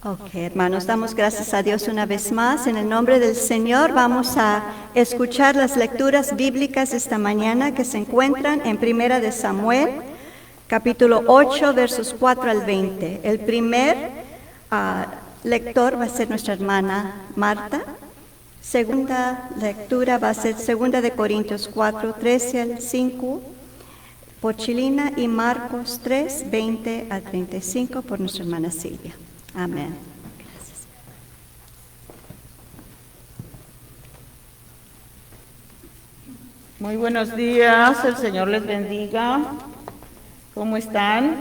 Ok, hermanos, damos gracias a Dios una vez más. En el nombre del Señor vamos a escuchar las lecturas bíblicas esta mañana que se encuentran en Primera de Samuel, capítulo 8, versos 4 al 20. El primer lector va a ser nuestra hermana Marta. Segunda lectura va a ser Segunda de Corintios 4, 13 al 5, por Chilina, y Marcos 3, 20 al 35 por nuestra hermana Silvia. Amén. Gracias. Muy buenos días, el Señor les bendiga. ¿Cómo están?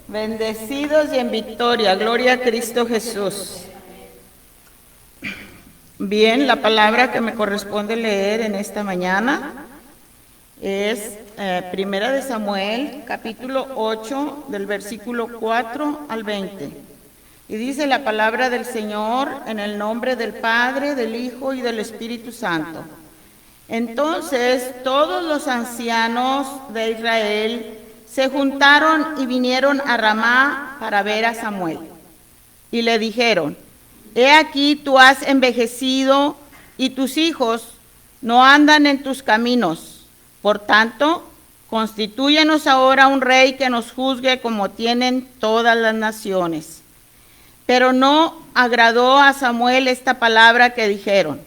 Bendecidos y en victoria, gloria a Cristo Jesús. Bien, la palabra que me corresponde leer en esta mañana es Primera de Samuel, capítulo 8, del versículo 4 al 20. Y dice la palabra del Señor en el nombre del Padre, del Hijo y del Espíritu Santo. Entonces todos los ancianos de Israel se juntaron y vinieron a Ramá para ver a Samuel. Y le dijeron: He aquí tú has envejecido y tus hijos no andan en tus caminos. Por tanto, constitúyenos ahora un rey que nos juzgue como tienen todas las naciones. Pero no agradó a Samuel esta palabra que dijeron: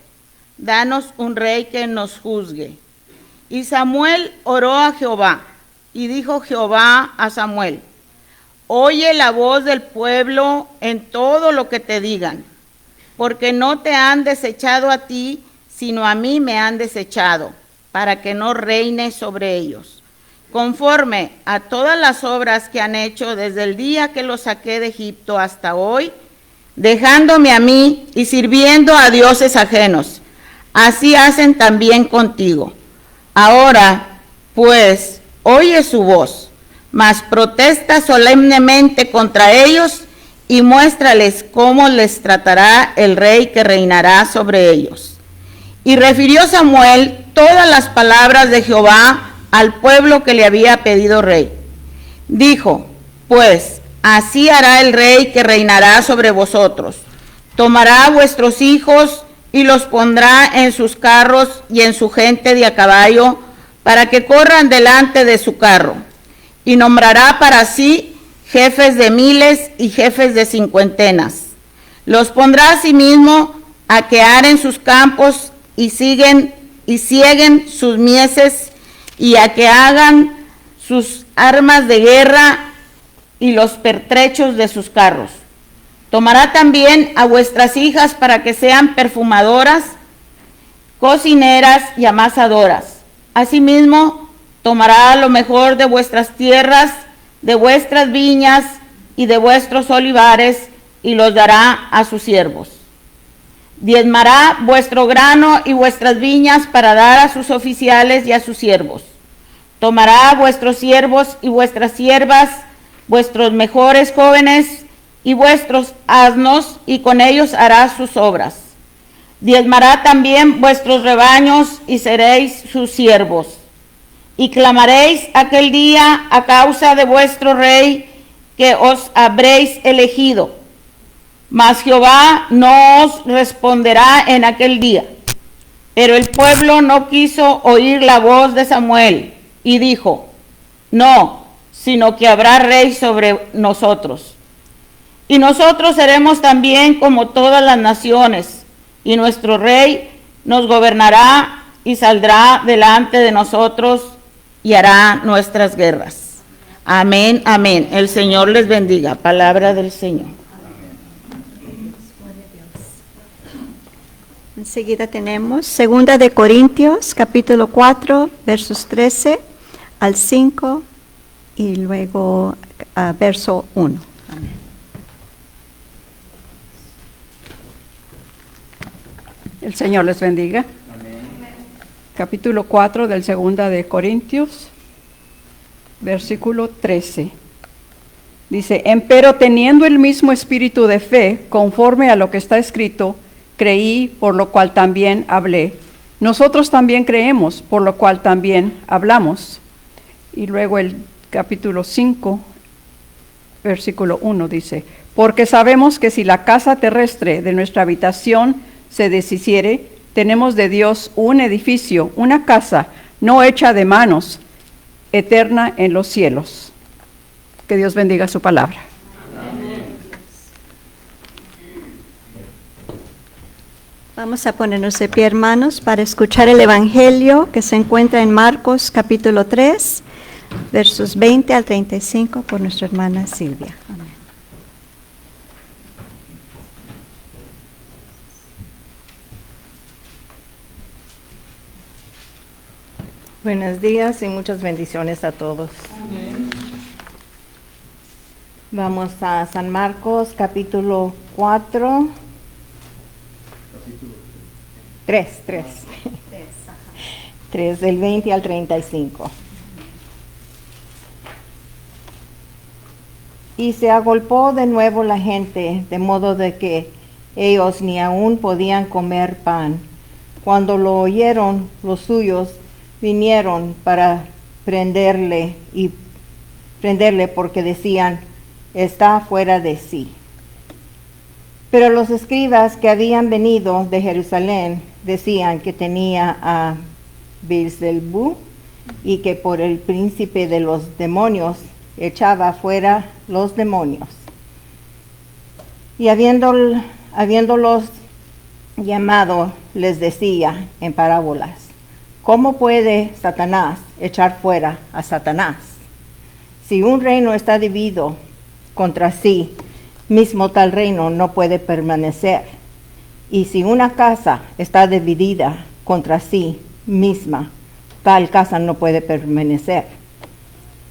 Danos un rey que nos juzgue. Y Samuel oró a Jehová, y dijo Jehová a Samuel: Oye la voz del pueblo en todo lo que te digan, porque no te han desechado a ti, sino a mí me han desechado, para que no reine sobre ellos, conforme a todas las obras que han hecho desde el día que los saqué de Egipto hasta hoy, dejándome a mí y sirviendo a dioses ajenos. Así hacen también contigo. Ahora, pues, oye su voz, mas protesta solemnemente contra ellos y muéstrales cómo les tratará el rey que reinará sobre ellos. Y refirió Samuel todas las palabras de Jehová al pueblo que le había pedido rey. Dijo: Pues así hará el rey que reinará sobre vosotros. Tomará a vuestros hijos y los pondrá en sus carros y en su gente de a caballo, para que corran delante de su carro. Y nombrará para sí jefes de miles y jefes de cincuentenas. Los pondrá asimismo a que aren sus campos y cieguen sus mieses, y a que hagan sus armas de guerra y los pertrechos de sus carros. Tomará también a vuestras hijas para que sean perfumadoras, cocineras y amasadoras. Asimismo, tomará lo mejor de vuestras tierras, de vuestras viñas y de vuestros olivares, y los dará a sus siervos. Diezmará vuestro grano y vuestras viñas para dar a sus oficiales y a sus siervos. Tomará a vuestros siervos y vuestras siervas, vuestros mejores jóvenes y vuestros asnos, y con ellos hará sus obras. Diezmará también vuestros rebaños y seréis sus siervos. Y clamaréis aquel día a causa de vuestro rey que os habréis elegido. Mas Jehová no os responderá en aquel día. Pero el pueblo no quiso oír la voz de Samuel, y dijo: No, sino que habrá rey sobre nosotros. Y nosotros seremos también como todas las naciones, y nuestro rey nos gobernará y saldrá delante de nosotros y hará nuestras guerras. Amén, amén. El Señor les bendiga. Palabra del Señor. Enseguida tenemos Segunda de Corintios, capítulo 4, versos 13 al 5 y luego verso 1. Amén. El Señor les bendiga. Amén. Capítulo 4 del Segunda de Corintios, versículo 13. Dice: Empero teniendo el mismo espíritu de fe, conforme a lo que está escrito, creí, por lo cual también hablé. Nosotros también creemos, por lo cual también hablamos. Y luego el capítulo 5, versículo 1 dice, porque sabemos que si la casa terrestre de nuestra habitación se deshiciere, tenemos de Dios un edificio, una casa no hecha de manos, eterna en los cielos. Que Dios bendiga su palabra. Vamos a ponernos de pie, hermanos, para escuchar el Evangelio que se encuentra en Marcos capítulo 3, versos 20 al 35 por nuestra hermana Silvia. Amén. Buenos días y muchas bendiciones a todos. Amén. Vamos a San Marcos capítulo 4. 3 del 20 al 35. Y se agolpó de nuevo la gente, de modo de que ellos ni aún podían comer pan. Cuando lo oyeron, los suyos vinieron para prenderle porque decían, está fuera de sí. Pero los escribas que habían venido de Jerusalén decían que tenía a Beelzebú y que por el príncipe de los demonios echaba fuera los demonios. Y habiéndolos llamado, les decía en parábolas, ¿cómo puede Satanás echar fuera a Satanás? Si un reino está dividido contra sí mismo, tal reino no puede permanecer. Y si una casa está dividida contra sí misma, tal casa no puede permanecer.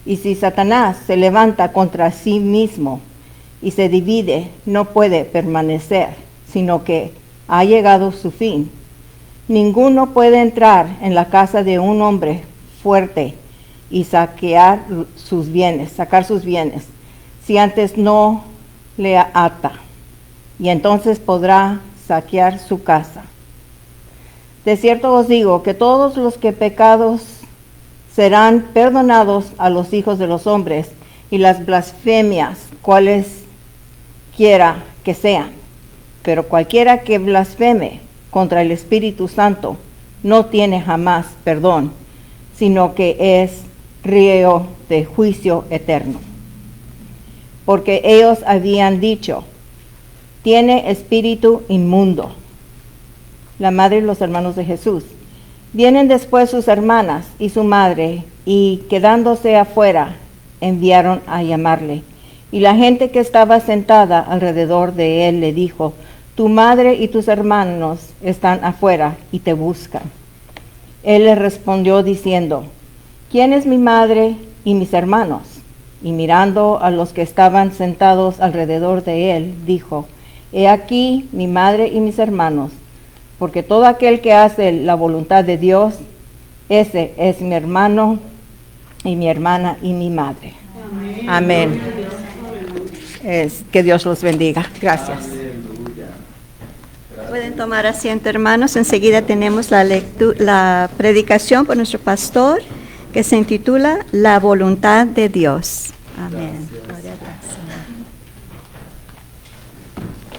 Y si Satanás se levanta contra sí mismo y se divide, no puede permanecer, sino que ha llegado su fin. Ninguno puede entrar en la casa de un hombre fuerte y sacar sus bienes, si antes no le ata, y entonces podrá saquear su casa. De cierto os digo que todos los que pecados serán perdonados a los hijos de los hombres, y las blasfemias, cuales quiera que sean. Pero cualquiera que blasfeme contra el Espíritu Santo no tiene jamás perdón, sino que es reo de juicio eterno. Porque ellos habían dicho, tiene espíritu inmundo. La madre y los hermanos de Jesús. Vienen después sus hermanas y su madre, y quedándose afuera, enviaron a llamarle. Y la gente que estaba sentada alrededor de él le dijo, tu madre y tus hermanos están afuera y te buscan. Él les respondió diciendo, ¿quién es mi madre y mis hermanos? Y mirando a los que estaban sentados alrededor de él, dijo, he aquí mi madre y mis hermanos, porque todo aquel que hace la voluntad de Dios, ese es mi hermano y mi hermana y mi madre. Amén. Que Dios los bendiga. Gracias. Pueden tomar asiento, hermanos. Enseguida tenemos la predicación por nuestro pastor, que se intitula La voluntad de Dios. Amén. Gloria a Dios.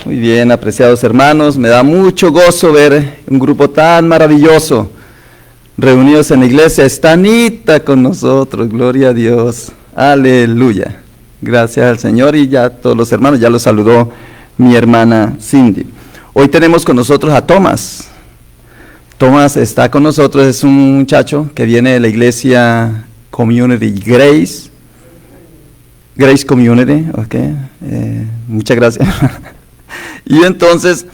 Muy bien, apreciados hermanos, me da mucho gozo ver un grupo tan maravilloso reunidos en la iglesia. Está Anita con nosotros, gloria a Dios, aleluya. Gracias al Señor, y ya todos los hermanos, ya los saludó mi hermana Cindy. Hoy tenemos con nosotros a Tomás. Tomás está con nosotros, es un muchacho que viene de la iglesia Community Grace Community, ok, muchas gracias. Y entonces,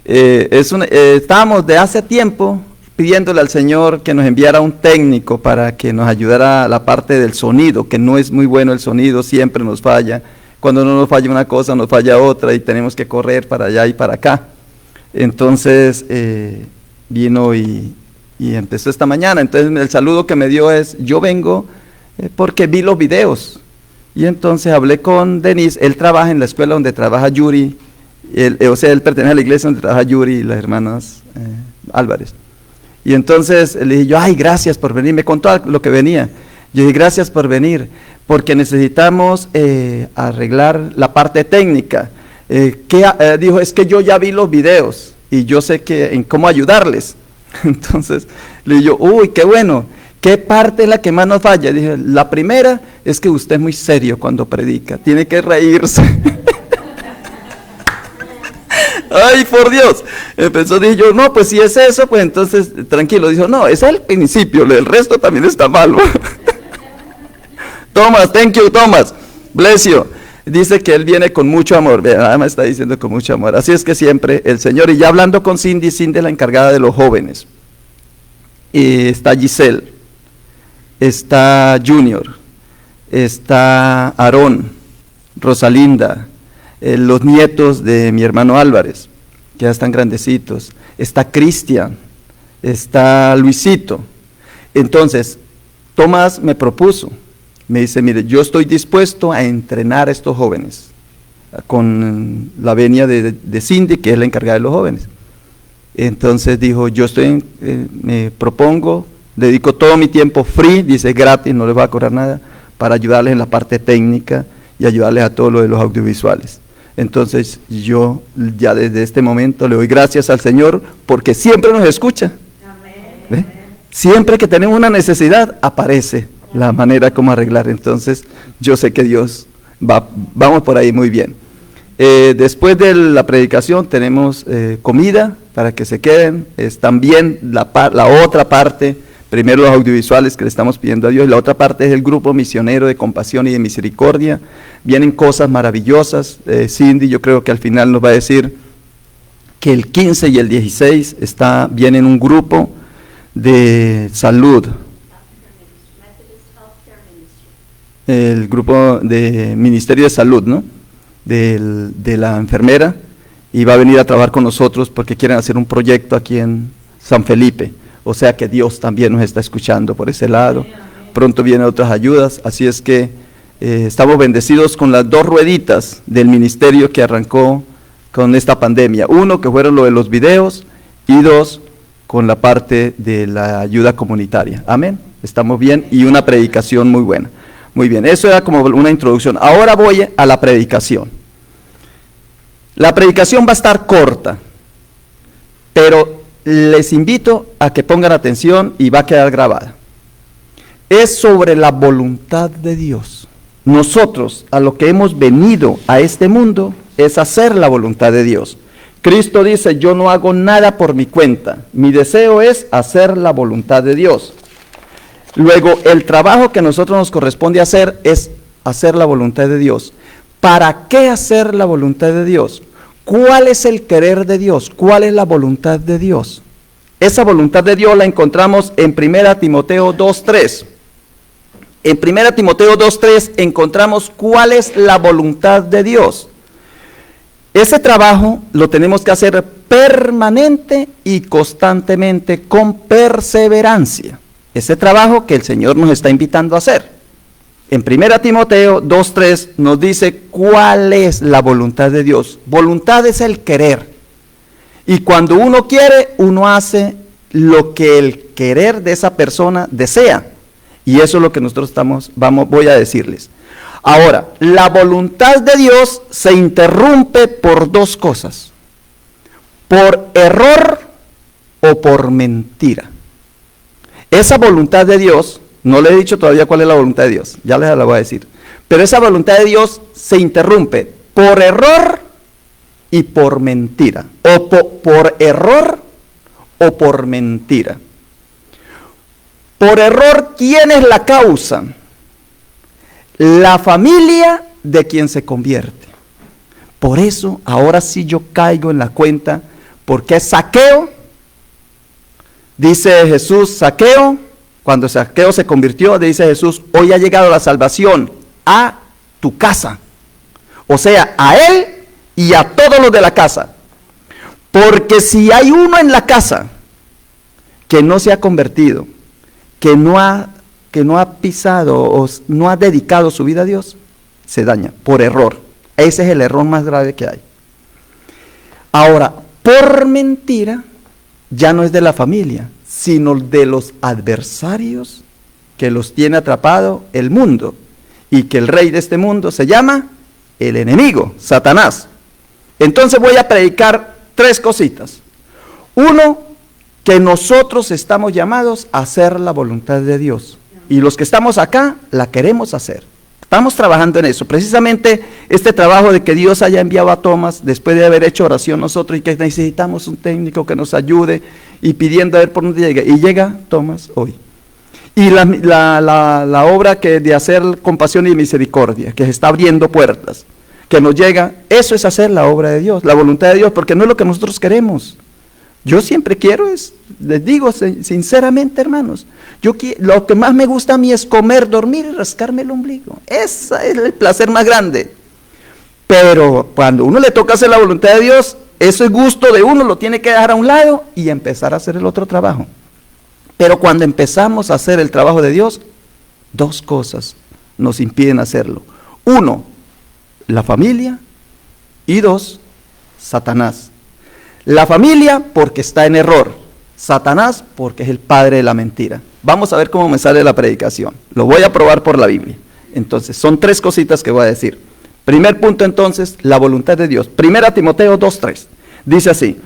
estábamos de hace tiempo pidiéndole al Señor que nos enviara un técnico para que nos ayudara a la parte del sonido, que no es muy bueno el sonido, siempre nos falla. Cuando no nos falla una cosa, nos falla otra y tenemos que correr para allá y para acá. Entonces, vino y empezó esta mañana. Entonces, el saludo que me dio es, yo vengo porque vi los videos. Y entonces hablé con Denise, él trabaja en la escuela donde trabaja Yuri, él pertenece a la iglesia donde trabaja Yuri y las hermanas Álvarez. Y entonces le dije yo, ay, gracias por venir, me contó lo que venía. Yo dije, gracias por venir, porque necesitamos arreglar la parte técnica. Dijo, es que yo ya vi los videos y yo sé en cómo ayudarles. Entonces le digo, uy, qué bueno. ¿Qué parte es la que más nos falla? Dije, la primera es que usted es muy serio cuando predica, tiene que reírse. Ay, por Dios. Empezó, dije yo, no, pues si es eso, pues entonces, tranquilo. Dijo, no, ese es el principio, el resto también está malo. Thomas, thank you, Thomas. Bless you. Dice que él viene con mucho amor. Vean, nada más está diciendo con mucho amor. Así es que siempre el Señor, y ya hablando con Cindy, Cindy es la encargada de los jóvenes. Y está Giselle, está Junior, está Aarón, Rosalinda, los nietos de mi hermano Álvarez, que ya están grandecitos, está Cristian, está Luisito. Entonces, Tomás me propuso, me dice, mire, yo estoy dispuesto a entrenar a estos jóvenes, con la venia de Cindy, que es la encargada de los jóvenes. Entonces dijo, yo me propongo, dedico todo mi tiempo free, dice gratis, no les va a cobrar nada, para ayudarles en la parte técnica y ayudarles a todo lo de los audiovisuales. Entonces yo ya desde este momento le doy gracias al Señor porque siempre nos escucha. ¿Ve? Siempre que tenemos una necesidad aparece la manera como arreglar. Entonces yo sé que Dios vamos por ahí muy bien. Después de la predicación tenemos comida para que se queden. Es también la otra parte, primero los audiovisuales que le estamos pidiendo a Dios, y la otra parte es el grupo misionero de compasión y de misericordia. Vienen cosas maravillosas. Cindy, yo creo que al final nos va a decir que el 15 y el 16 viene un grupo de salud. El grupo de Ministerio de Salud, ¿no? De la enfermera, y va a venir a trabajar con nosotros porque quieren hacer un proyecto aquí en San Felipe. O sea que Dios también nos está escuchando por ese lado. Pronto vienen otras ayudas, así es que estamos bendecidos con las 2 rueditas del ministerio que arrancó con esta pandemia. 1, que fueron lo de los videos, y 2, con la parte de la ayuda comunitaria. Amén. Estamos bien, y una predicación muy buena. Muy bien, eso era como una introducción. Ahora voy a la predicación. La predicación va a estar corta, pero les invito a que pongan atención y va a quedar grabada. Es sobre la voluntad de Dios. Nosotros, a lo que hemos venido a este mundo, es hacer la voluntad de Dios. Cristo dice, yo no hago nada por mi cuenta, mi deseo es hacer la voluntad de Dios. Luego, el trabajo que a nosotros nos corresponde hacer es hacer la voluntad de Dios. ¿Para qué hacer la voluntad de Dios? ¿Cuál es el querer de Dios? ¿Cuál es la voluntad de Dios? Esa voluntad de Dios la encontramos en 1 Timoteo 2:3. En 1 Timoteo 2:3 encontramos cuál es la voluntad de Dios. Ese trabajo lo tenemos que hacer permanente y constantemente con perseverancia. Ese trabajo que el Señor nos está invitando a hacer. En 1 Timoteo 2:3 nos dice cuál es la voluntad de Dios. Voluntad es el querer. Y cuando uno quiere, uno hace lo que el querer de esa persona desea. Y eso es lo que nosotros voy a decirles. Ahora, la voluntad de Dios se interrumpe por 2 cosas. Por error o por mentira. Esa voluntad de Dios, no le he dicho todavía cuál es la voluntad de Dios, ya les la voy a decir. Pero esa voluntad de Dios se interrumpe por error y por mentira. O por error o por mentira. Por error, ¿quién es la causa? La familia de quien se convierte. Por eso, ahora sí yo caigo en la cuenta, porque Zaqueo, dice Jesús, Zaqueo, cuando Zaqueo se convirtió, dice Jesús, hoy ha llegado la salvación a tu casa. O sea, a él y a todos los de la casa. Porque si hay uno en la casa que no se ha convertido, que no ha pisado o no ha dedicado su vida a Dios, se daña por error. Ese es el error más grave que hay. Ahora, por mentira, ya no es de la familia, sino de los adversarios que los tiene atrapado el mundo y que el rey de este mundo se llama el enemigo, Satanás. Entonces voy a predicar 3 cositas. Uno, que nosotros estamos llamados a hacer la voluntad de Dios. Y los que estamos acá, la queremos hacer. Estamos trabajando en eso. Precisamente este trabajo de que Dios haya enviado a Tomás, después de haber hecho oración nosotros, y que necesitamos un técnico que nos ayude, y pidiendo a ver por dónde llega. Y llega Tomás hoy. Y la obra que de hacer compasión y misericordia, que se está abriendo puertas, que nos llega, eso es hacer la obra de Dios, la voluntad de Dios, porque no es lo que nosotros queremos. Yo siempre quiero, les digo sinceramente, hermanos, lo que más me gusta a mí es comer, dormir y rascarme el ombligo. Ese es el placer más grande. Pero cuando uno le toca hacer la voluntad de Dios, ese gusto de uno lo tiene que dejar a un lado y empezar a hacer el otro trabajo. Pero cuando empezamos a hacer el trabajo de Dios, 2 cosas nos impiden hacerlo. 1, la familia, y 2, Satanás. La familia porque está en error, Satanás porque es el padre de la mentira. Vamos a ver cómo me sale la predicación. Lo voy a probar por la Biblia. Entonces, son 3 cositas que voy a decir. Primer punto entonces, la voluntad de Dios. 1 Timoteo 2:3. Dice así: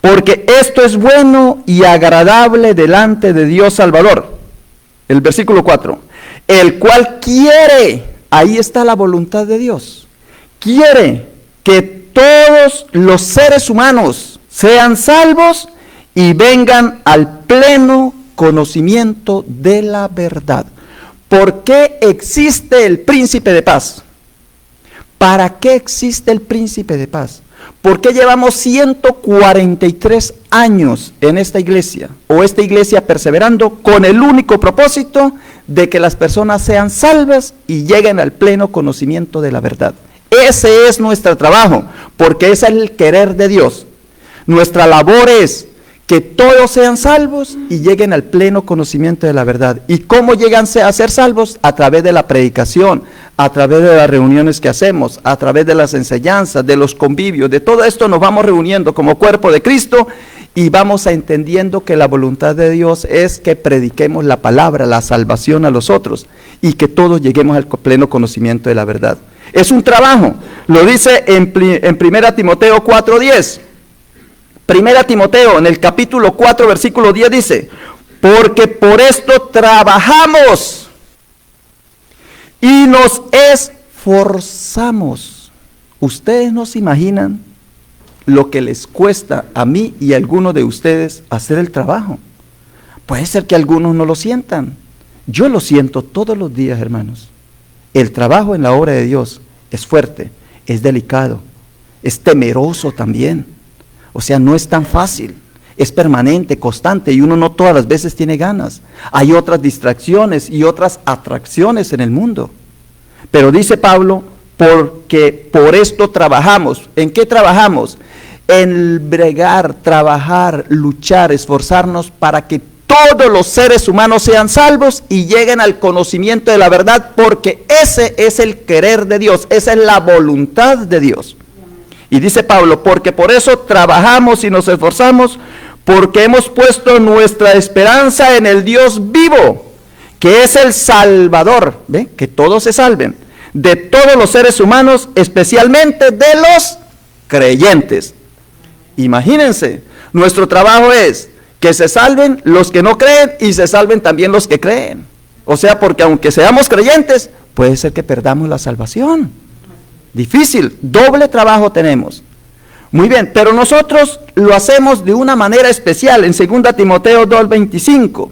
porque esto es bueno y agradable delante de Dios Salvador. El versículo 4. El cual quiere, ahí está la voluntad de Dios, quiere que todos los seres humanos sean salvos y vengan al pleno conocimiento de la verdad. ¿Por qué existe el príncipe de paz? ¿Para qué existe el príncipe de paz? ¿Por qué llevamos 143 años en esta iglesia, o esta iglesia perseverando con el único propósito de que las personas sean salvas y lleguen al pleno conocimiento de la verdad? Ese es nuestro trabajo, porque ese es el querer de Dios. Nuestra labor es que todos sean salvos y lleguen al pleno conocimiento de la verdad. ¿Y cómo llegan a ser salvos? A través de la predicación, a través de las reuniones que hacemos, a través de las enseñanzas, de los convivios, de todo esto nos vamos reuniendo como cuerpo de Cristo y vamos entendiendo que la voluntad de Dios es que prediquemos la palabra, la salvación a los otros y que todos lleguemos al pleno conocimiento de la verdad. Es un trabajo, lo dice en 1 Timoteo 4:10. 1 Timoteo en el capítulo 4 versículo 10 dice: porque por esto trabajamos y nos esforzamos. Ustedes no se imaginan lo que les cuesta a mí y a algunos de ustedes hacer el trabajo. Puede ser que algunos no lo sientan. Yo lo siento todos los días, hermanos. El trabajo en la obra de Dios es fuerte, es delicado, es temeroso también. O sea, no es tan fácil, es permanente, constante, y uno no todas las veces tiene ganas. Hay otras distracciones y otras atracciones en el mundo. Pero dice Pablo, porque por esto trabajamos. ¿En qué trabajamos? En bregar, trabajar, luchar, esforzarnos para que todos los seres humanos sean salvos y lleguen al conocimiento de la verdad, porque ese es el querer de Dios, esa es la voluntad de Dios. Y dice Pablo, porque por eso trabajamos y nos esforzamos, porque hemos puesto nuestra esperanza en el Dios vivo, que es el Salvador, ¿ve? Que todos se salven, de todos los seres humanos, especialmente de los creyentes. Imagínense, nuestro trabajo es que se salven los que no creen y se salven también los que creen. O sea, porque aunque seamos creyentes, puede ser que perdamos la salvación. Difícil, doble trabajo tenemos. Muy bien, pero nosotros lo hacemos de una manera especial en 2 Timoteo 2:25.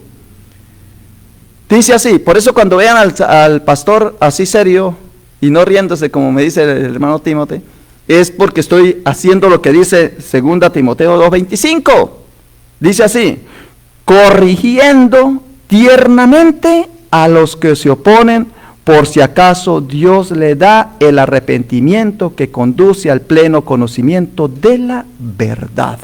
Dice así, por eso cuando vean al pastor así serio y no riéndose como me dice el hermano Timoteo, es porque estoy haciendo lo que dice 2 Timoteo 2:25. Dice así, corrigiendo tiernamente a los que se oponen, por si acaso Dios le da el arrepentimiento que conduce al pleno conocimiento de la verdad.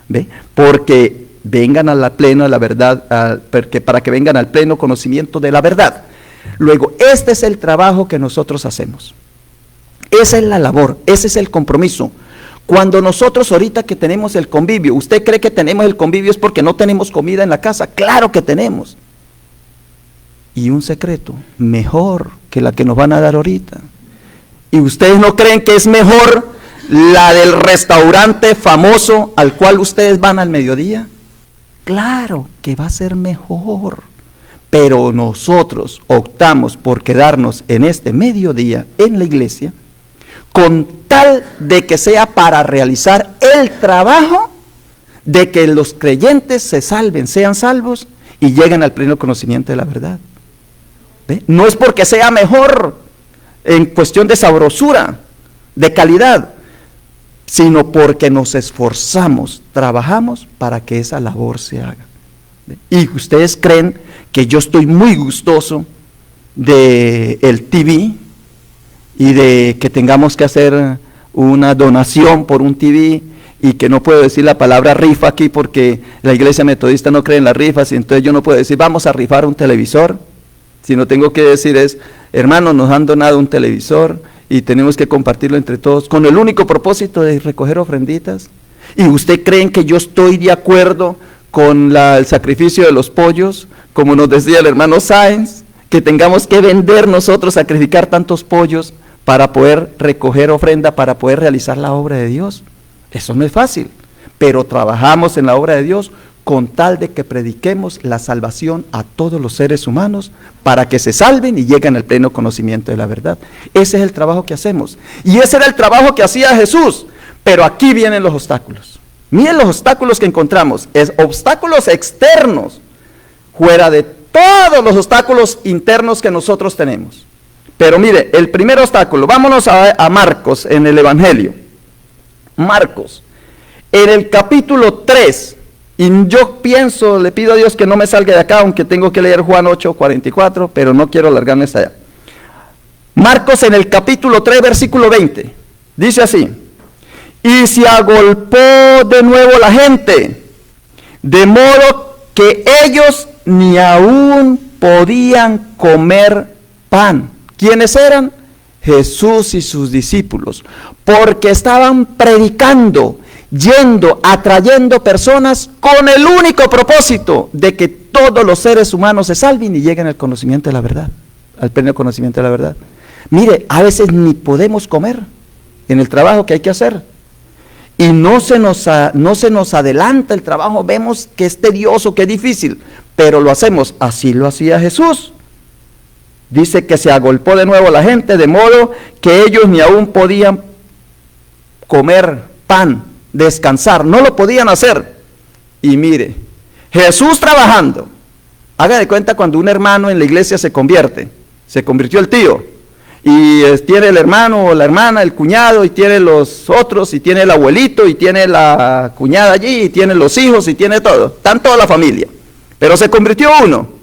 ¿Ve? Porque vengan a la plena de la verdad, para que vengan al pleno conocimiento de la verdad. Luego, este es el trabajo que nosotros hacemos. Esa es la labor, ese es el compromiso. Cuando nosotros ahorita que tenemos el convivio, ¿usted cree que tenemos el convivio es porque no tenemos comida en la casa? Claro que tenemos. y un secreto, mejor que la que nos van a dar ahorita. ¿Y ustedes no creen que es mejor la del restaurante famoso al cual ustedes van al mediodía? Claro que va a ser mejor, pero nosotros optamos por quedarnos en este mediodía en la iglesia con tal de que sea para realizar el trabajo de que los creyentes se salven, sean salvos y lleguen al pleno conocimiento de la verdad. ¿Ve? No es porque sea mejor en cuestión de sabrosura, de calidad, sino porque nos esforzamos, trabajamos para que esa labor se haga. Y ustedes creen que yo estoy muy gustoso de el TV y de que tengamos que hacer una donación por un TV y que no puedo decir la palabra rifa aquí porque la iglesia metodista no cree en las rifas y entonces yo no puedo decir vamos a rifar un televisor, sino tengo que decir es, hermanos, nos han donado un televisor y tenemos que compartirlo entre todos con el único propósito de recoger ofrenditas. ¿Y usted creen que yo estoy de acuerdo con el sacrificio de los pollos, como nos decía el hermano Sáenz, que tengamos que vender nosotros, sacrificar tantos pollos para poder recoger ofrenda, para poder realizar la obra de Dios? Eso no es fácil, pero trabajamos en la obra de Dios con tal de que prediquemos la salvación a todos los seres humanos para que se salven y lleguen al pleno conocimiento de la verdad. Ese es el trabajo que hacemos. Y ese era el trabajo que hacía Jesús. Pero aquí vienen los obstáculos. Miren los obstáculos que encontramos. Es obstáculos externos, fuera de todos los obstáculos internos que nosotros tenemos. Pero mire, el primer obstáculo, vámonos a Marcos en el Evangelio. Marcos, en el capítulo 3. Y yo pienso, le pido a Dios que no me salga de acá, aunque tengo que leer Juan 8:44, pero no quiero alargarme hasta allá. Marcos en el capítulo 3, versículo 20, dice así: y se agolpó de nuevo la gente, de modo que ellos ni aún podían comer pan. ¿Quiénes eran? Jesús y sus discípulos, porque estaban predicando, yendo, atrayendo personas con el único propósito de que todos los seres humanos se salven y lleguen al conocimiento de la verdad, al pleno conocimiento de la verdad. Mire, a veces ni podemos comer en el trabajo que hay que hacer y no se nos adelanta el trabajo, vemos que es tedioso, que es difícil, pero lo hacemos. Así lo hacía Jesús. Dice que se agolpó de nuevo la gente, de modo que ellos ni aún podían comer pan, descansar, no lo podían hacer. Y mire, Jesús trabajando. Haga de cuenta cuando un hermano en la iglesia se convirtió el tío, y tiene el hermano o la hermana, el cuñado, y tiene los otros, y tiene el abuelito, y tiene la cuñada allí, y tiene los hijos, y tiene todo, están toda la familia, pero se convirtió uno.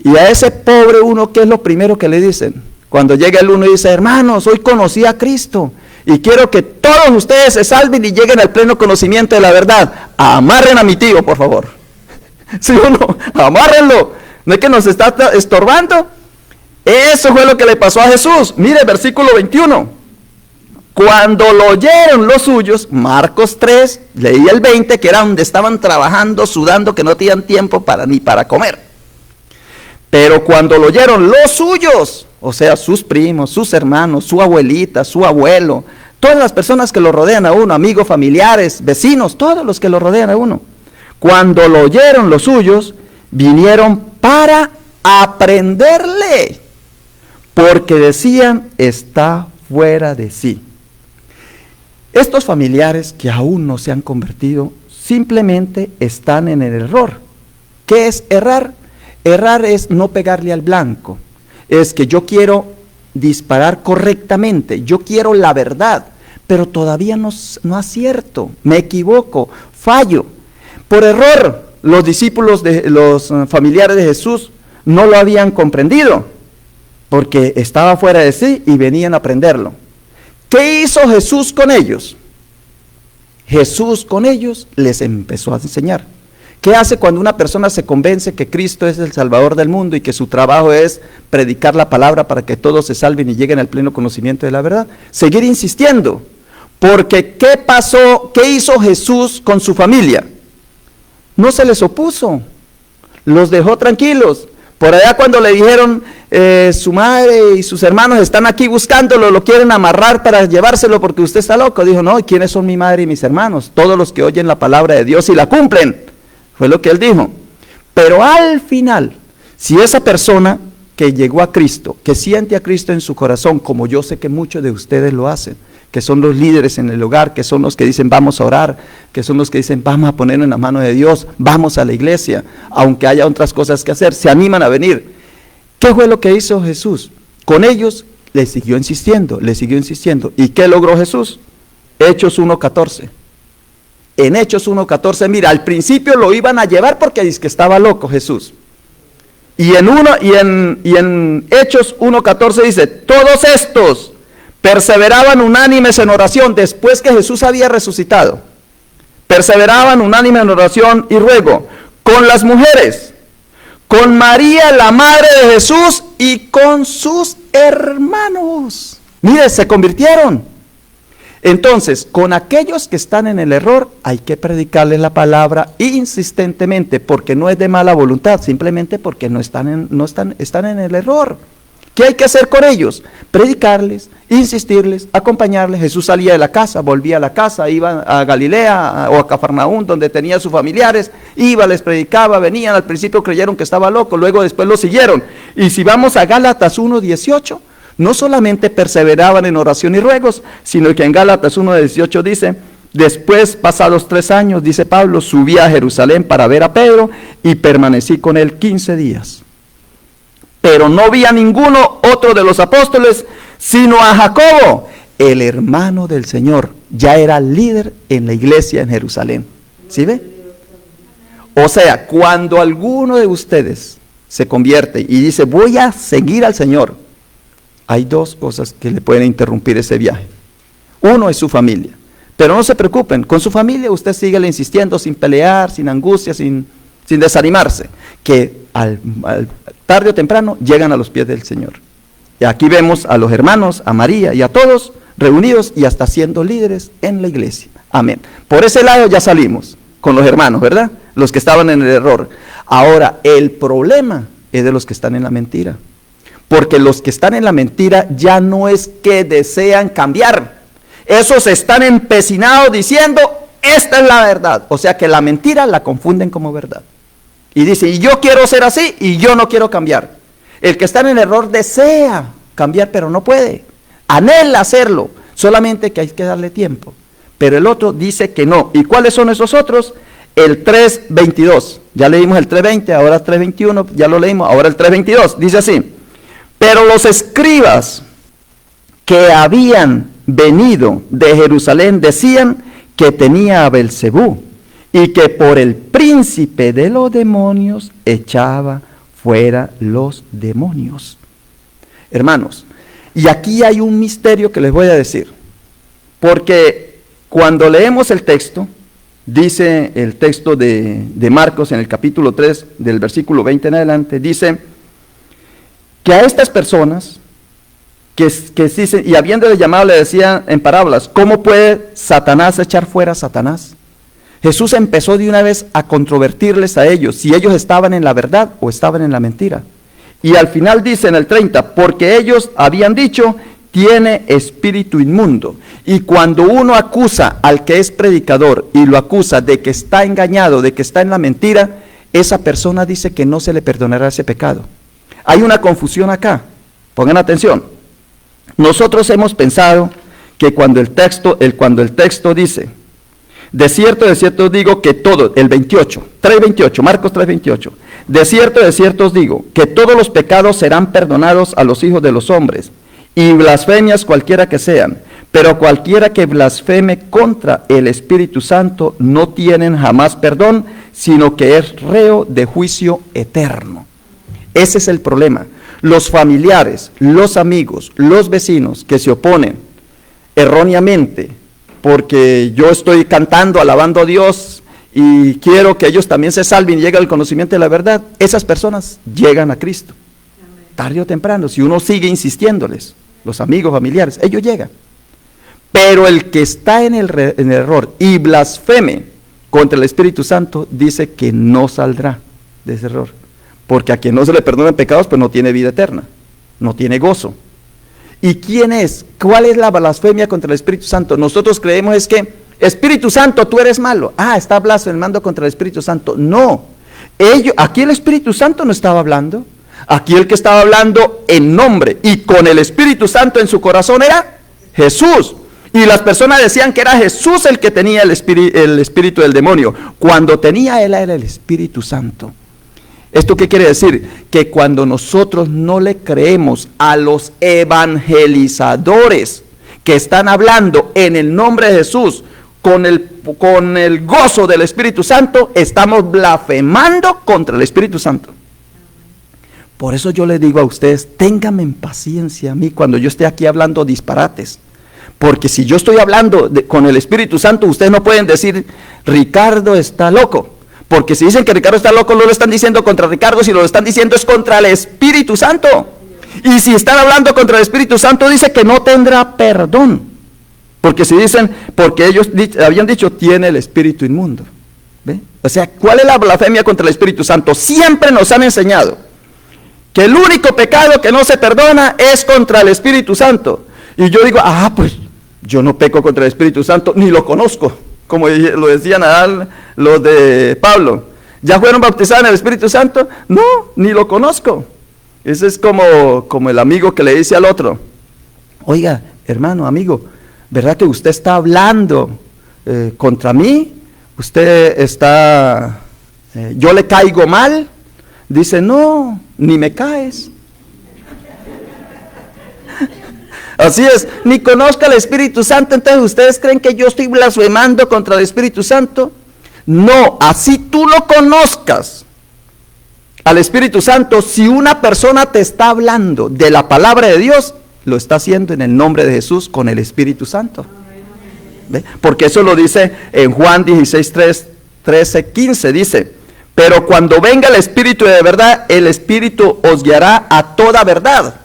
Y a ese pobre uno, ¿qué es lo primero que le dicen? Cuando llega el uno y dice, hermanos, hoy conocí a Cristo, y quiero que todos ustedes se salven y lleguen al pleno conocimiento de la verdad. Amarren a mi tío, por favor. ¿Sí o no? Amárrenlo. ¿No es que nos está estorbando? Eso fue lo que le pasó a Jesús. Mire, versículo 21. Cuando lo oyeron los suyos, Marcos 3, leí el 20, que era donde estaban trabajando, sudando, que no tenían tiempo ni para comer. Pero cuando lo oyeron los suyos, o sea, sus primos, sus hermanos, su abuelita, su abuelo, todas las personas que lo rodean a uno, amigos, familiares, vecinos, todos los que lo rodean a uno. Cuando lo oyeron los suyos, vinieron para aprenderle, porque decían, está fuera de sí. Estos familiares que aún no se han convertido, simplemente están en el error. ¿Qué es errar? Errar es no pegarle al blanco. Es que yo quiero disparar correctamente, yo quiero la verdad, pero todavía no acierto, me equivoco, fallo. Por error, los discípulos los familiares de Jesús no lo habían comprendido, porque estaba fuera de sí y venían a aprenderlo. ¿Qué hizo Jesús con ellos? Jesús con ellos les empezó a enseñar. ¿Qué hace cuando una persona se convence que Cristo es el Salvador del mundo y que su trabajo es predicar la palabra para que todos se salven y lleguen al pleno conocimiento de la verdad? Seguir insistiendo. Porque ¿qué pasó? ¿Qué hizo Jesús con su familia? No se les opuso, los dejó tranquilos, Por allá cuando le dijeron, su madre y sus hermanos están aquí buscándolo, lo quieren amarrar para llevárselo porque usted está loco. Dijo, no, ¿quiénes son mi madre y mis hermanos? Todos los que oyen la palabra de Dios y la cumplen. Fue lo que él dijo. Pero al final, si esa persona que llegó a Cristo, que siente a Cristo en su corazón, como yo sé que muchos de ustedes lo hacen, que son los líderes en el hogar, que son los que dicen vamos a orar, que son los que dicen vamos a ponernos en la mano de Dios, vamos a la iglesia, aunque haya otras cosas que hacer, se animan a venir. ¿Qué fue lo que hizo Jesús? Con ellos le siguió insistiendo. ¿Y qué logró Jesús? Hechos 1:14. En Hechos 1:14, mira, al principio lo iban a llevar porque dice que estaba loco Jesús. Y en Hechos 1:14 dice, todos estos perseveraban unánimes en oración después que Jesús había resucitado. Perseveraban unánimes en oración y ruego con las mujeres, con María, la madre de Jesús, y con sus hermanos. Mire, se convirtieron. Entonces, con aquellos que están en el error, hay que predicarles la palabra insistentemente, porque no es de mala voluntad, simplemente porque están en el error. ¿Qué hay que hacer con ellos? Predicarles, insistirles, acompañarles. Jesús salía de la casa, volvía a la casa, iba a Galilea o a Cafarnaúm, donde tenía sus familiares, iba, les predicaba, venían, al principio creyeron que estaba loco, luego después lo siguieron. Y si vamos a Gálatas 1:18, no solamente perseveraban en oración y ruegos, sino que en Gálatas 1:18 dice, después, pasados 3 años, dice Pablo, subí a Jerusalén para ver a Pedro y permanecí con él 15 días. Pero no vi a ninguno otro de los apóstoles, sino a Jacobo, el hermano del Señor. Ya era líder en la iglesia en Jerusalén. ¿Sí ve? O sea, cuando alguno de ustedes se convierte y dice, voy a seguir al Señor, hay 2 cosas que le pueden interrumpir ese viaje. Uno es su familia. Pero no se preocupen, con su familia usted sigue insistiendo, sin pelear, sin angustia, sin desanimarse, que tarde o temprano llegan a los pies del Señor. Y aquí vemos a los hermanos, a María y a todos reunidos y hasta siendo líderes en la iglesia. Amén. Por ese lado ya salimos con los hermanos, ¿verdad? Los que estaban en el error. Ahora, el problema es de los que están en la mentira. Porque los que están en la mentira ya no es que desean cambiar. Esos están empecinados diciendo, esta es la verdad. O sea que la mentira la confunden como verdad. Y dice, y yo quiero ser así y yo no quiero cambiar. El que está en el error desea cambiar, pero no puede. Anhela hacerlo, solamente que hay que darle tiempo. Pero el otro dice que no. ¿Y cuáles son esos otros? El 3:22. Ya leímos el 3:20, ahora 3:21, ya lo leímos, ahora el 3:22. Dice así, pero los escribas que habían venido de Jerusalén decían que tenía a Belcebú y que por el príncipe de los demonios echaba fuera los demonios. Hermanos, y aquí hay un misterio que les voy a decir, porque cuando leemos el texto, dice el texto de Marcos en el capítulo 3, del versículo 20 en adelante, dice que a estas personas que dicen, y habiéndole llamado le decía en parábolas, ¿cómo puede Satanás echar fuera a Satanás? Jesús empezó de una vez a controvertirles a ellos, si ellos estaban en la verdad o estaban en la mentira. Y al final dice en el 30, porque ellos habían dicho, tiene espíritu inmundo. Y cuando uno acusa al que es predicador y lo acusa de que está engañado, de que está en la mentira, esa persona dice que no se le perdonará ese pecado. Hay una confusión acá, pongan atención. Nosotros hemos pensado que cuando el texto dice, de cierto os digo que todo, el 3:28, Marcos 3:28, de cierto os digo que todos los pecados serán perdonados a los hijos de los hombres, y blasfemias cualquiera que sean, pero cualquiera que blasfeme contra el Espíritu Santo no tienen jamás perdón, sino que es reo de juicio eterno. Ese es el problema. Los familiares, los amigos, los vecinos que se oponen erróneamente, porque yo estoy cantando, alabando a Dios y quiero que ellos también se salven y lleguen al conocimiento de la verdad, esas personas llegan a Cristo. Tarde o temprano, si uno sigue insistiéndoles, los amigos, familiares, ellos llegan. Pero el que está en el error y blasfeme contra el Espíritu Santo, dice que no saldrá de ese error. porque a quien no se le perdonan pecados, pues no tiene vida eterna, no tiene gozo. ¿Y quién es? ¿Cuál es la blasfemia contra el Espíritu Santo? Nosotros creemos es que, Espíritu Santo, tú eres malo. Está blasfemando contra el Espíritu Santo. No, aquí el Espíritu Santo no estaba hablando. Aquí el que estaba hablando en nombre y con el Espíritu Santo en su corazón era Jesús. Y las personas decían que era Jesús el que tenía el espíritu del demonio. Cuando tenía él era el Espíritu Santo. ¿Esto qué quiere decir? Que cuando nosotros no le creemos a los evangelizadores que están hablando en el nombre de Jesús, con el gozo del Espíritu Santo, estamos blasfemando contra el Espíritu Santo. Por eso yo les digo a ustedes, ténganme en paciencia a mí cuando yo esté aquí hablando disparates. Porque si yo estoy hablando con el Espíritu Santo, ustedes no pueden decir, Ricardo está loco. Porque si dicen que Ricardo está loco, no lo están diciendo contra Ricardo, si lo están diciendo es contra el Espíritu Santo. Y si están hablando contra el Espíritu Santo, dice que no tendrá perdón. Porque si dicen, porque ellos habían dicho, tiene el espíritu inmundo. ¿Ve? O sea, ¿cuál es la blasfemia contra el Espíritu Santo? Siempre nos han enseñado que el único pecado que no se perdona es contra el Espíritu Santo. Y yo digo, pues yo no peco contra el Espíritu Santo, ni lo conozco. Como lo decían los de Pablo. ¿Ya fueron bautizados en el Espíritu Santo? No, ni lo conozco. Ese es como el amigo que le dice al otro, oiga, hermano, amigo, ¿verdad que usted está hablando contra mí? Usted está, yo le caigo mal. Dice, no, ni me caes. Así es, ni conozca el Espíritu Santo, entonces ¿ustedes creen que yo estoy blasfemando contra el Espíritu Santo? No, así tú lo conozcas al Espíritu Santo, si una persona te está hablando de la palabra de Dios, lo está haciendo en el nombre de Jesús con el Espíritu Santo. ¿Ve? Porque eso lo dice en Juan 16, 13, 15, dice, pero cuando venga el Espíritu de verdad, el Espíritu os guiará a toda verdad.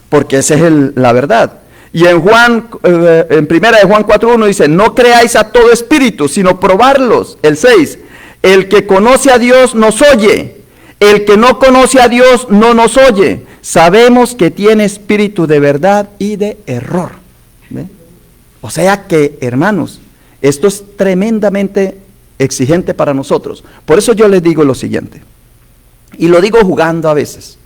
Porque esa es la verdad. Y en primera de Juan 4:1 dice, no creáis a todo espíritu, sino probarlos. El 6, el que conoce a Dios nos oye, el que no conoce a Dios no nos oye. Sabemos que tiene espíritu de verdad y de error. ¿Ve? O sea que, hermanos, esto es tremendamente exigente para nosotros. Por eso yo les digo lo siguiente, y lo digo jugando a veces,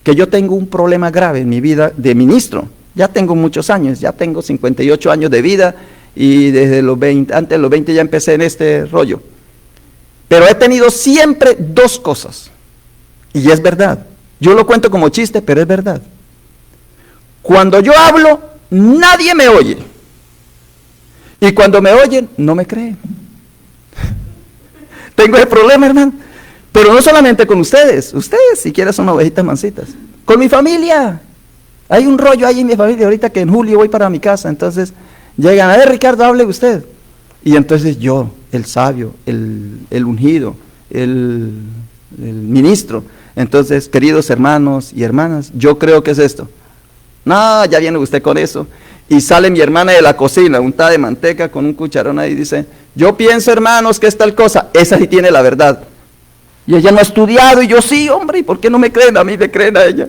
que yo tengo un problema grave en mi vida de ministro. Ya tengo muchos años, ya tengo 58 años de vida y desde los 20, antes de los 20 ya empecé en este rollo. Pero he tenido siempre dos cosas, y es verdad. Yo lo cuento como chiste, pero es verdad. Cuando yo hablo, nadie me oye. Y cuando me oyen, no me creen. Tengo ese problema, hermano. Pero no solamente con ustedes siquiera son ovejitas mansitas, con mi familia. Hay un rollo ahí en mi familia, ahorita que en julio voy para mi casa, entonces llegan, a ver Ricardo, hable usted. Y entonces yo, el sabio, el ungido, el ministro, entonces, queridos hermanos y hermanas, yo creo que es esto. No, ya viene usted con eso. Y sale mi hermana de la cocina, untada de manteca, con un cucharón ahí, y dice, yo pienso, hermanos, que es tal cosa, esa sí tiene la verdad. Y ella no ha estudiado, y yo sí, hombre, ¿y por qué no me creen? A mí me creen a ella.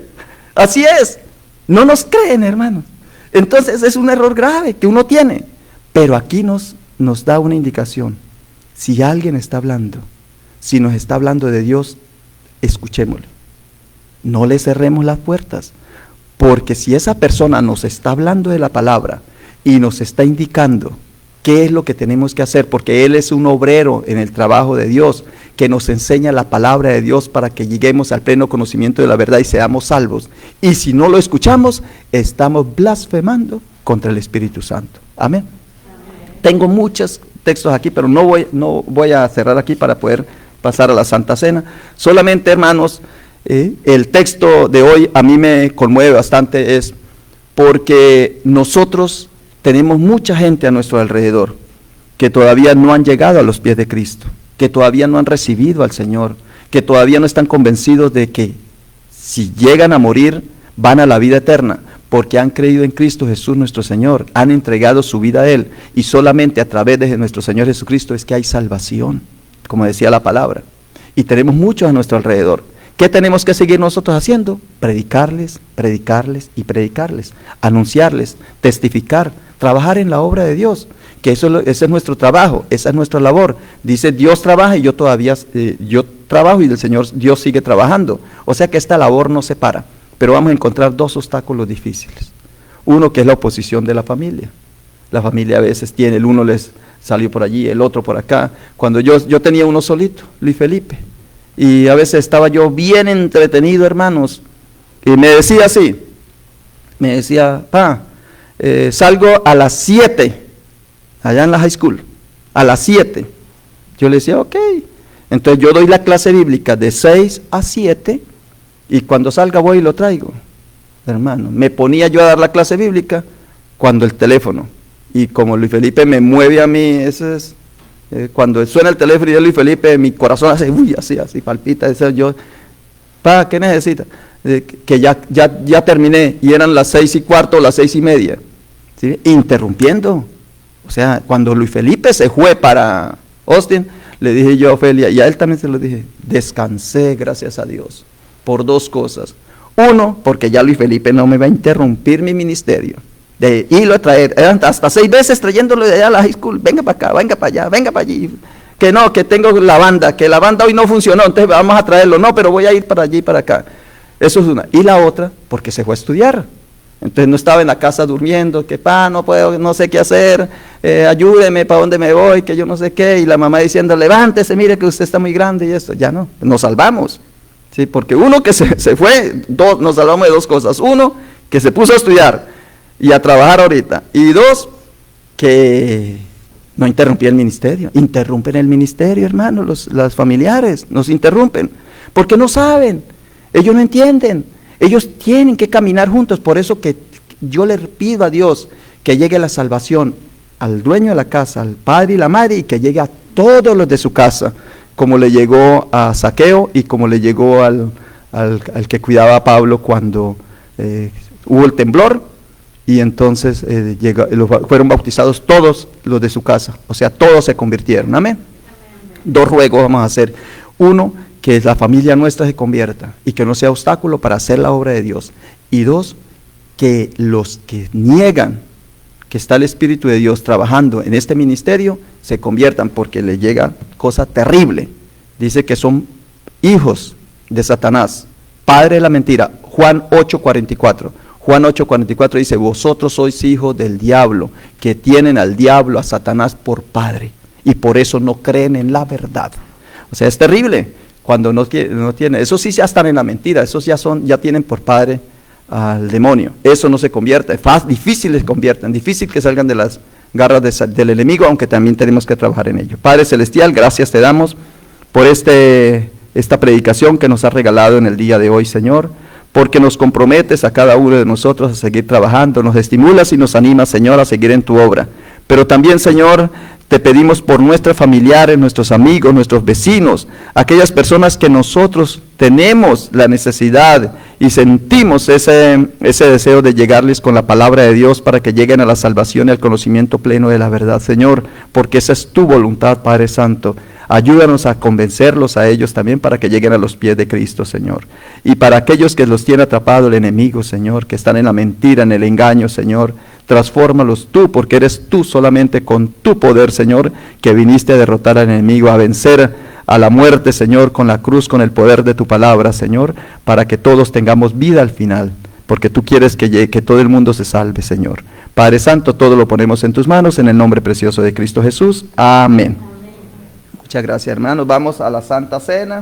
Así es, no nos creen, hermanos. Entonces es un error grave que uno tiene. Pero aquí nos da una indicación. Si alguien está hablando, si nos está hablando de Dios, escuchémosle. No le cerremos las puertas. Porque si esa persona nos está hablando de la palabra y nos está indicando qué es lo que tenemos que hacer, porque Él es un obrero en el trabajo de Dios, que nos enseña la palabra de Dios para que lleguemos al pleno conocimiento de la verdad y seamos salvos. Y si no lo escuchamos, estamos blasfemando contra el Espíritu Santo. Amén. Tengo muchos textos aquí, pero no voy a cerrar aquí para poder pasar a la Santa Cena. Solamente, hermanos, el texto de hoy a mí me conmueve bastante, es porque nosotros tenemos mucha gente a nuestro alrededor que todavía no han llegado a los pies de Cristo, que todavía no han recibido al Señor, que todavía no están convencidos de que si llegan a morir van a la vida eterna, porque han creído en Cristo Jesús nuestro Señor, han entregado su vida a Él, y solamente a través de nuestro Señor Jesucristo es que hay salvación, como decía la palabra. Y tenemos muchos a nuestro alrededor ¿Qué tenemos que seguir nosotros haciendo? Predicarles, predicarles y predicarles, anunciarles, testificar, trabajar en la obra de Dios, que ese es nuestro trabajo, esa es nuestra labor. Dice, Dios trabaja y yo trabajo y el Señor, Dios sigue trabajando. O sea que esta labor no se para, pero vamos a encontrar dos obstáculos difíciles. Uno que es la oposición de la familia. La familia a veces tiene, el uno les salió por allí, el otro por acá. Cuando yo tenía uno solito, Luis Felipe, y a veces estaba yo bien entretenido, hermanos, y me decía así, me decía, salgo a las 7, allá en la high school, a las 7. Yo le decía, ok. Entonces yo doy la clase bíblica de 6 a 7, y cuando salga voy y lo traigo. Hermano, me ponía yo a dar la clase bíblica cuando el teléfono, y como Luis Felipe me mueve a mí, eso es, cuando suena el teléfono y yo Luis Felipe, mi corazón hace, así palpita, yo, ¿qué necesita? Que ya terminé, y eran las 6:15, las 6:30, ¿sí? Interrumpiendo. O sea, cuando Luis Felipe se fue para Austin, le dije yo a Ofelia, y a él también se lo dije, descansé, gracias a Dios, por dos cosas. Uno, porque ya Luis Felipe no me va a interrumpir mi ministerio, de irlo a traer, eran hasta 6 veces trayéndolo de allá a la high school, venga para acá, venga para allá, venga para allí, que no, que tengo la banda, que la banda hoy no funcionó, entonces vamos a traerlo, no, pero voy a ir para allí y para acá. Eso es una. Y la otra, porque se fue a estudiar. Entonces no estaba en la casa durmiendo, que no puedo, no sé qué hacer, ayúdeme, para dónde me voy, que yo no sé qué, y la mamá diciendo, levántese, mire que usted está muy grande y esto. Ya no, nos salvamos. Sí, porque uno que se fue, nos salvamos de dos cosas. Uno, que se puso a estudiar y a trabajar ahorita. Y dos, que no interrumpía el ministerio. Interrumpen el ministerio, hermano, los familiares nos interrumpen, porque no saben, ellos no entienden, ellos tienen que caminar juntos. Por eso que yo le pido a Dios que llegue la salvación al dueño de la casa, al padre y la madre, y que llegue a todos los de su casa, como le llegó a Zaqueo y como le llegó al que cuidaba a Pablo cuando hubo el temblor, y entonces fueron bautizados todos los de su casa, o sea, todos se convirtieron. Amén. Dos ruegos vamos a hacer. Uno, que la familia nuestra se convierta y que no sea obstáculo para hacer la obra de Dios. Y dos, que los que niegan que está el Espíritu de Dios trabajando en este ministerio se conviertan, porque le llega cosa terrible. Dice que son hijos de Satanás, padre de la mentira. Juan 8:44. Juan 8:44 dice, vosotros sois hijos del diablo, que tienen al diablo, a Satanás por padre, y por eso no creen en la verdad. O sea, es terrible cuando no tienen, esos sí ya están en la mentira, esos ya tienen por padre al demonio. Eso no se convierte, es difícil se conviertan, difícil que salgan de las garras del enemigo, aunque también tenemos que trabajar en ello. Padre Celestial, gracias te damos por esta predicación que nos has regalado en el día de hoy, Señor, porque nos comprometes a cada uno de nosotros a seguir trabajando, nos estimulas y nos animas, Señor, a seguir en tu obra. Pero también, Señor, te pedimos por nuestros familiares, nuestros amigos, nuestros vecinos, aquellas personas que nosotros tenemos la necesidad y sentimos ese deseo de llegarles con la palabra de Dios para que lleguen a la salvación y al conocimiento pleno de la verdad, Señor, porque esa es tu voluntad, Padre Santo. Ayúdanos a convencerlos a ellos también para que lleguen a los pies de Cristo, Señor. Y para aquellos que los tiene atrapado el enemigo, Señor, que están en la mentira, en el engaño, Señor, transfórmalos tú, porque eres tú solamente con tu poder, Señor, que viniste a derrotar al enemigo, a vencer a la muerte, Señor, con la cruz, con el poder de tu palabra, Señor, para que todos tengamos vida al final, porque tú quieres que todo el mundo se salve, Señor. Padre Santo, todo lo ponemos en tus manos, en el nombre precioso de Cristo Jesús. Amén. Muchas gracias, hermanos. Vamos a la Santa Cena.